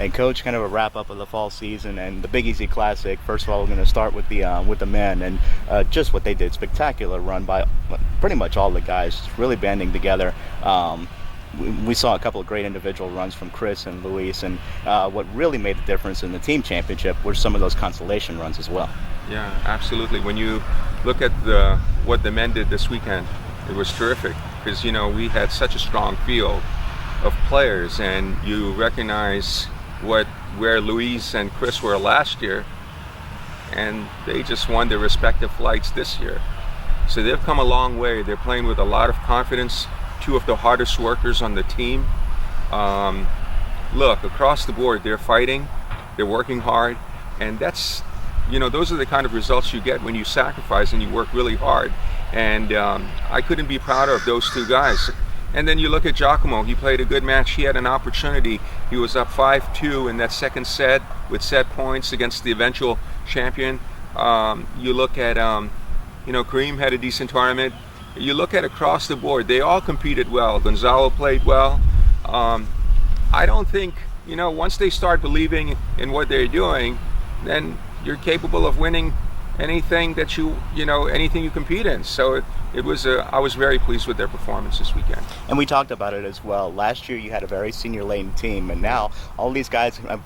And Coach, kind of a wrap up of the fall season and the Big Easy Classic. First of all, we're going to start with the men and just what they did. Spectacular run by pretty much all the guys, really banding together. We saw a couple of great individual runs from Chris and Luis, and what really made the difference in the team championship were some of those consolation runs as well. Yeah, absolutely. When you look at what the men did this weekend, it was terrific because we had such a strong field of players, and you recognize where Luis and Chris were last year, and they just won their respective flights this year. So they've come a long way. They're playing with a lot of confidence. Two of the hardest workers on the team. Look, across the board, they're fighting, they're working hard, and that's, those are the kind of results you get when you sacrifice and you work really hard. And I couldn't be prouder of those two guys. And then you look at Giacomo, he played a good match. He had an opportunity. He was up 5-2 in that second set with set points against the eventual champion. You look at, Kareem had a decent tournament. You look at across the board, they all competed well. Gonzalo played well. I don't think, once they start believing in what they're doing, then you're capable of winning anything that anything you compete in. So I was very pleased with their performance this weekend. And we talked about it as well. Last year you had a very senior laden team, and now all these guys have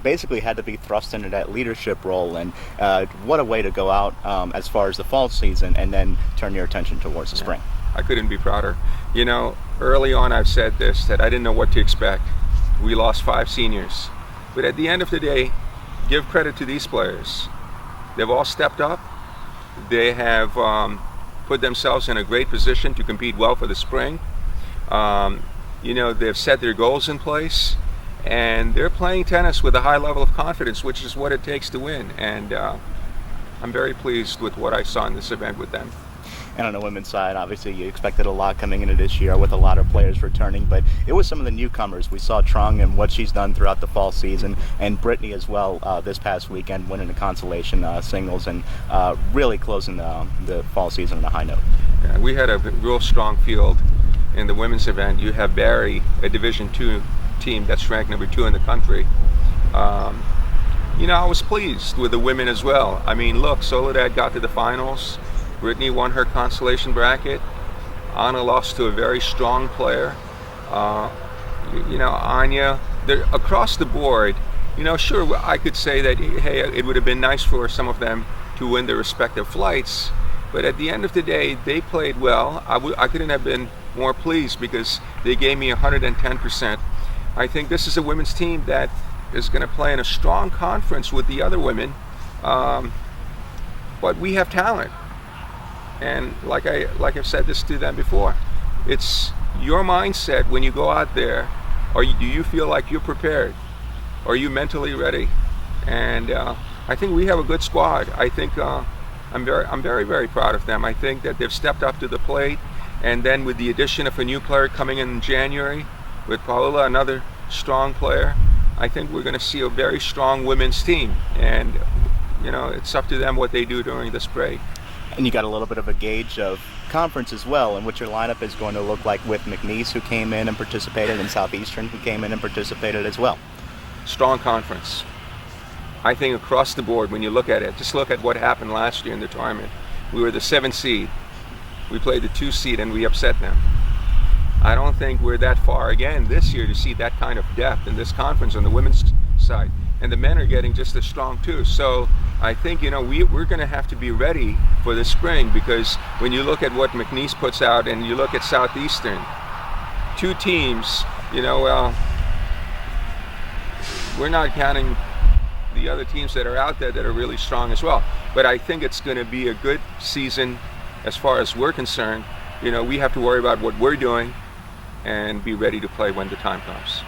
basically had to be thrust into that leadership role. And what a way to go out as far as the fall season and then turn your attention towards the spring. I couldn't be prouder. Early on I've said this, that I didn't know what to expect. We lost 5 seniors. But at the end of the day, give credit to these players. They've all stepped up. They have put themselves in a great position to compete well for the spring. They've set their goals in place, and they're playing tennis with a high level of confidence, which is what it takes to win. And I'm very pleased with what I saw in this event with them. And on the women's side, obviously you expected a lot coming into this year with a lot of players returning, but it was some of the newcomers. We saw Trung and what she's done throughout the fall season, and Brittany as well this past weekend, winning the consolation singles and really closing the fall season on a high note. Yeah, we had a real strong field in the women's event. You have Barry, a Division II team that's ranked number 2 in the country. I was pleased with the women as well. I mean, look, Soledad got to the finals. Brittany won her consolation bracket. Anna lost to a very strong player. Anya. Across the board, sure, I could say that, hey, it would have been nice for some of them to win their respective flights. But at the end of the day, they played well. I couldn't have been more pleased because they gave me 110%. I think this is a women's team that is going to play in a strong conference with the other women. But we have talent. And like I've said this to them before, it's your mindset when you go out there. Do you feel like you're prepared? Are you mentally ready? And I think we have a good squad. I think I'm very, very proud of them. I think that they've stepped up to the plate. And then with the addition of a new player coming in January, with Paola, another strong player, I think we're going to see a very strong women's team. And it's up to them what they do during this break. And you got a little bit of a gauge of conference as well, and what your lineup is going to look like with McNeese, who came in and participated, and Southeastern, who came in and participated as well. Strong conference. I think across the board, when you look at it, just look at what happened last year in the tournament. We were the 7th seed. We played the 2 seed and we upset them. I don't think we're that far again this year to see that kind of depth in this conference on the women's side. And the men are getting just as strong too. So I think, we're going to have to be ready for the spring, because when you look at what McNeese puts out and you look at Southeastern, 2 teams, we're not counting the other teams that are out there that are really strong as well. But I think it's going to be a good season as far as we're concerned. We have to worry about what we're doing and be ready to play when the time comes.